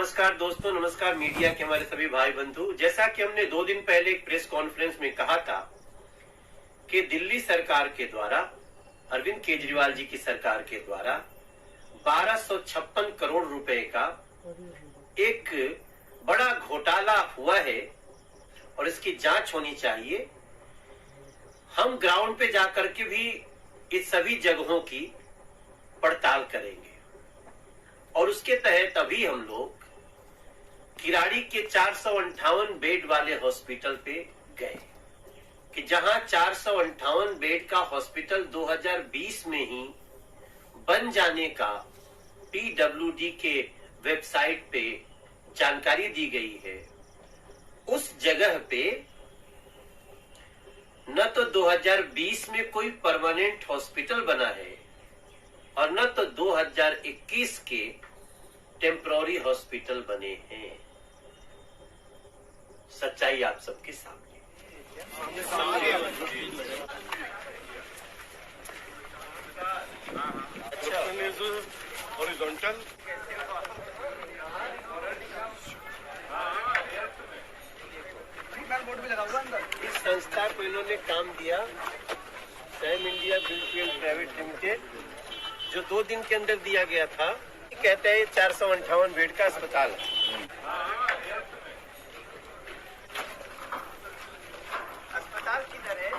नमस्कार दोस्तों, नमस्कार मीडिया के हमारे सभी भाई बंधु। जैसा कि हमने 2 दिन पहले एक प्रेस कॉन्फ्रेंस में कहा था कि दिल्ली सरकार के द्वारा, अरविंद केजरीवाल जी की सरकार के द्वारा 1256 करोड़ रुपए का एक बड़ा घोटाला हुआ है और इसकी जांच होनी चाहिए। हम ग्राउंड पे जाकर के भी इस सभी जगहों की पड़ताल करेंगे और उसके तहत अभी हम लोग किराड़ी के 458 बेड वाले हॉस्पिटल पे गए कि जहां 458 बेड का हॉस्पिटल 2020 में ही बन जाने का पीडब्ल्यूडी के वेबसाइट पे जानकारी दी गई है। उस जगह पे न तो 2020 में कोई परमानेंट हॉस्पिटल बना है और न तो 2021 के टेम्पररी हॉस्पिटल बने हैं। सच्चाई आप सबके सामने हॉरिजॉन्टल इस संस्था को इन्होंने काम दिया, सैम इंडिया बिल्डफील्ड प्राइवेट लिमिटेड, जो 2 दिन के अंदर दिया गया था। कहते हैं 458 बेड का अस्पताल है। अस्पताल किधर है?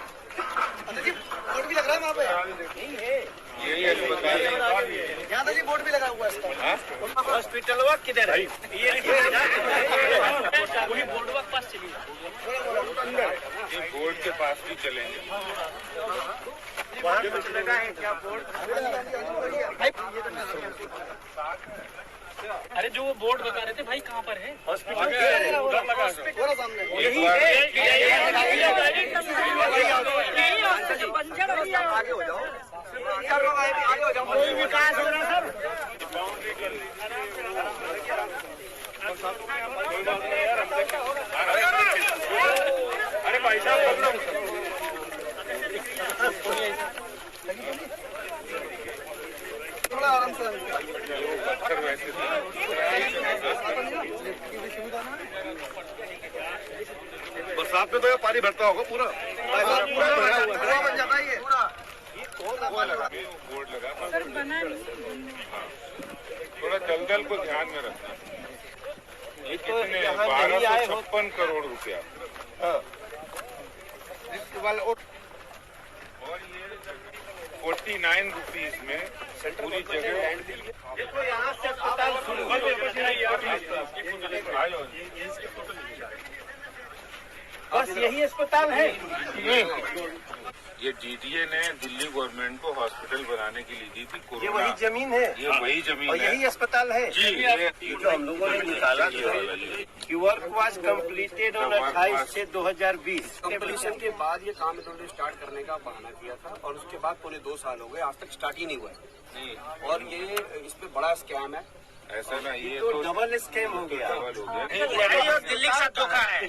बोर्ड भी लग रहा है वहाँ पे। नहीं है, यही अस्पताल यहाँ तक बोर्ड भी लगा हुआ है। हॉस्पिटल वह किधर है? वही बोर्ड के पास चलिए। ये बोर्ड के पास भी चलेंगे। वहाँ कुछ लगा है क्या बोर्ड? अरे जो वो बोर्ड बता रहे थे भाई, कहाँ पर है? हॉस्पिटल थोड़ा सामने यही है। आगे हो जाओ, आगे हो जाओ। कोई विकास हो रहा सर। अरे भाई साहब, थोड़ा आराम से। पत्थर वैसे बरसात में तो ये पानी भरता होगा पूरा पूरा बन जाता है ये। बोर्ड लगा सर, बना थोड़ा दलदल को ध्यान में रखना। ये कितने 1256 करोड़ रुपया और ये 49 रुपीज में पूरी जगह। देखो यहाँ से अस्पताल शुरू बस यही अस्पताल है। ये डीडीए ने दिल्ली गवर्नमेंट को हॉस्पिटल बनाने के लिए दी थी। ये कोरोना वही जमीन है, ये वही जमीन और है। यही अस्पताल है जी, ये जो हम लोगों ने निकाला। Work was completed on 28/6/2020। Completion के बाद ये काम इन्होंने स्टार्ट करने का बहाना किया था और उसके बाद पौने 2 साल हो गए, आज तक स्टार्ट ही नहीं हुआ है। नहीं, और ये इस पे बड़ा स्कैम है। ऐसा ना, ये तो डबल स्कैम हो गया। डबल हो गया। दिल्ली के साथ धोखा है।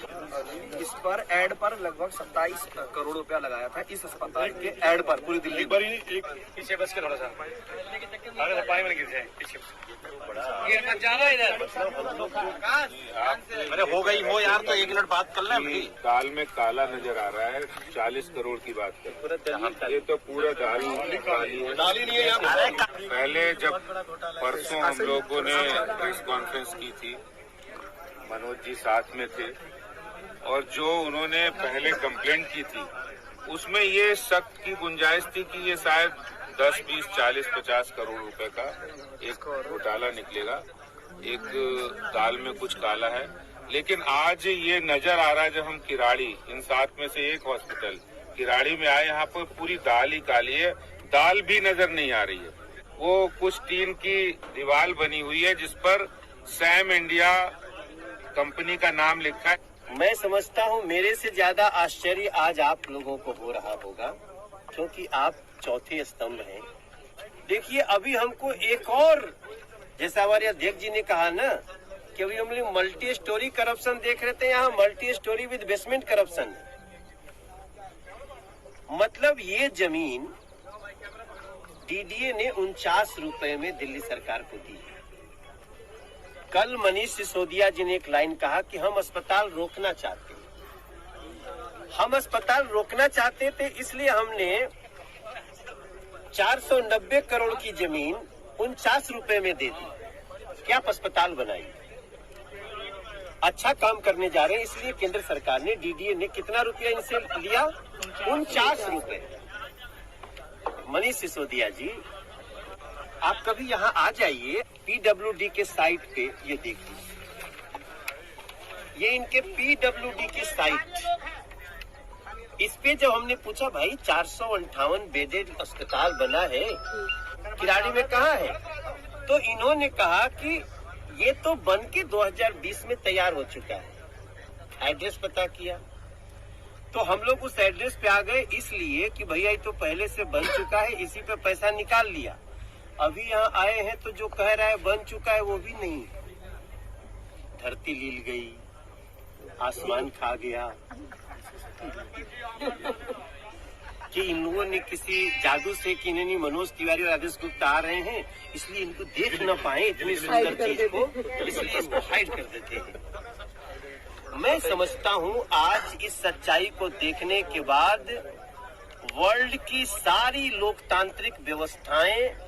इस पर एड पर लगभग 27 करोड़ रुपया लगाया था, इस अस्पताल के एड पर पूरी दिल्ली। एक पीछे बस के थोड़ा सा पानी में गिर जाए पीछे। अरे हो गई हो यार, तो 1 मिनट बात कर ले। दाल में काला नजर आ रहा है। 40 करोड़ की बात कर, ये तो पूरा दाल काली है। दाल ही नहीं है यहाँ। पहले जब परसों हम लोगों ने प्रेस कॉन्फ्रेंस की थी, मनोज जी साथ में थे, और जो उन्होंने पहले कंप्लेंट की थी उसमें ये शक की गुंजाइश थी कि ये शायद 10, 20, 40, 50 करोड़ रुपए का एक घोटाला निकलेगा, एक दाल में कुछ काला है। लेकिन आज ये नजर आ रहा है, जब हम किराड़ी, इन 7 में से एक हॉस्पिटल किराड़ी में आए, यहाँ पर पूरी दाल ही काली है। दाल भी नजर नहीं आ रही है। वो कुछ टीन की दीवार बनी हुई है जिस पर सैम इंडिया कंपनी का नाम लिखा है। मैं समझता हूँ मेरे से ज्यादा आश्चर्य आज आप लोगों को हो रहा होगा, क्योंकि आप चौथे स्तंभ हैं। देखिए, अभी हमको एक और, जैसा हमारे अध्यक्ष जी ने कहा ना कि अभी हम लोग मल्टी स्टोरी करप्शन देख रहे थे, यहाँ multi storey with basement corruption. मतलब ये जमीन डीडीए ने 49 रुपए में दिल्ली सरकार को दी है। कल मनीष सिसोदिया जी ने एक लाइन कहा कि हम अस्पताल रोकना चाहते हैं। हम अस्पताल रोकना चाहते थे, इसलिए हमने 490 करोड़ की जमीन 49 रुपए में दे दी कि आप अस्पताल बनाइए। अच्छा काम करने जा रहे हैं, इसलिए केंद्र सरकार ने, डीडीए ने कितना रुपया इनसे लिया? 49 रुपए। मनीष सिसोदिया जी, आप कभी यहाँ आ जाइए, पीडब्ल्यूडी के साइट पे ये देखिए, ये इनके पीडब्ल्यूडी की साइट। इस पे जब हमने पूछा भाई 458 बेडेड अस्पताल बना है, किराड़ी में कहाँ है, तो इन्होंने कहा कि ये तो बन के 2020 में तैयार हो चुका है। एड्रेस पता किया तो हम लोग उस एड्रेस पे आ गए, इसलिए कि भैया ये तो पहले से बन चुका है, इसी पे पैसा निकाल लिया। अभी यहाँ आए हैं तो जो कह रहा है बन चुका है वो भी नहीं। धरती लील गई, आसमान खा गया कि इन लोगों ने किसी जादू से, कि नहीं मनोज तिवारी और आदेश गुप्ता आ रहे हैं इसलिए इनको देख न पाए इतनी सुंदर चीज को, इसलिए इसको हाइड कर देते हैं। मैं समझता हूँ आज इस सच्चाई को देखने के बाद वर्ल्ड की सारी लोकतांत्रिक व्यवस्थाएं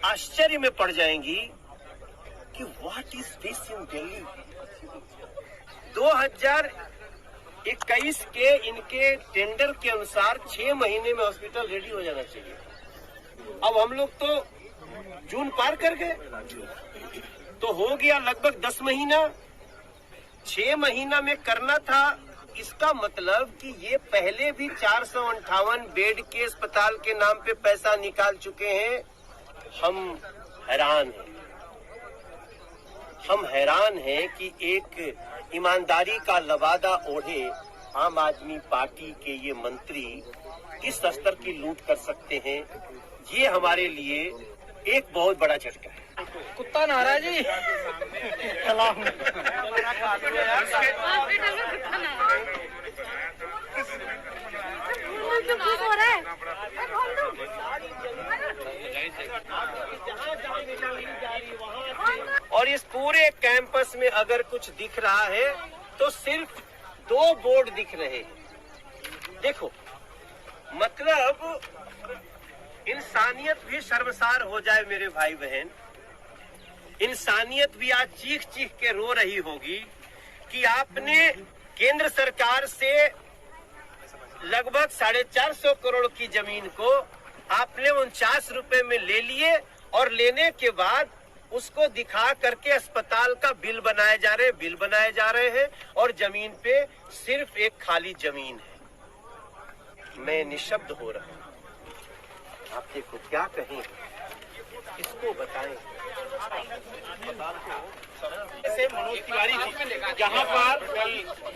आश्चर्य में पड़ जाएंगी कि what is this in Delhi. 2021 के इनके टेंडर के अनुसार 6 महीने में हॉस्पिटल रेडी हो जाना चाहिए। अब हम लोग तो जून पार कर गए, तो हो गया लगभग 10 महीना। 6 महीना में करना था, इसका मतलब कि ये पहले भी 458 बेड के अस्पताल के नाम पे पैसा निकाल चुके हैं। हम हैरान हैं कि एक ईमानदारी का लवादा ओढ़े आम आदमी पार्टी के ये मंत्री किस स्तर की लूट कर सकते हैं, ये हमारे लिए एक बहुत बड़ा झटका है। कुत्ता नारा जी। और इस पूरे कैंपस में अगर कुछ दिख रहा है तो सिर्फ 2 बोर्ड दिख रहे हैं। देखो, मतलब इंसानियत भी शर्मसार हो जाए मेरे भाई बहन। इंसानियत भी आज चीख चीख के रो रही होगी कि आपने केंद्र सरकार से लगभग 450 करोड़ की जमीन को आपने 49 रुपए में ले लिए, और लेने के बाद उसको दिखा करके अस्पताल का बिल बनाए जा रहे हैं, और जमीन पे सिर्फ एक खाली जमीन है। मैं निशब्द हो रहा हूं। आप देखो क्या कहें, किसको बताएं। ऐसे मनोज तिवारी जी यहाँ पर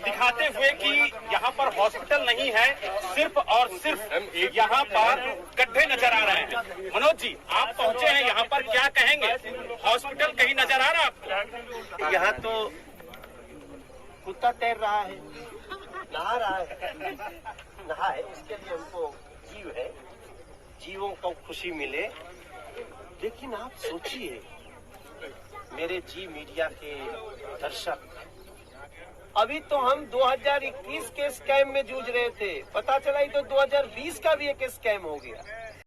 दिखाते हुए कि यहाँ पर हॉस्पिटल नहीं है, सिर्फ और सिर्फ यहाँ पर गड्ढे नजर आ रहे हैं। मनोज जी, आप पहुँचे हैं यहाँ पर, क्या कहेंगे? हॉस्पिटल कहीं नजर आ रहा है आपको? यहाँ तो कुत्ता तैर रहा है, नहा रहा है, नहा है, उसके लिए हमको जीव है, जीवों को खुशी मिले। लेकिन आप सोचिए मेरे जी मीडिया के दर्शक, अभी तो हम 2021 के स्कैम में जूझ रहे थे, पता चला ही तो 2020 का भी एक स्कैम हो गया।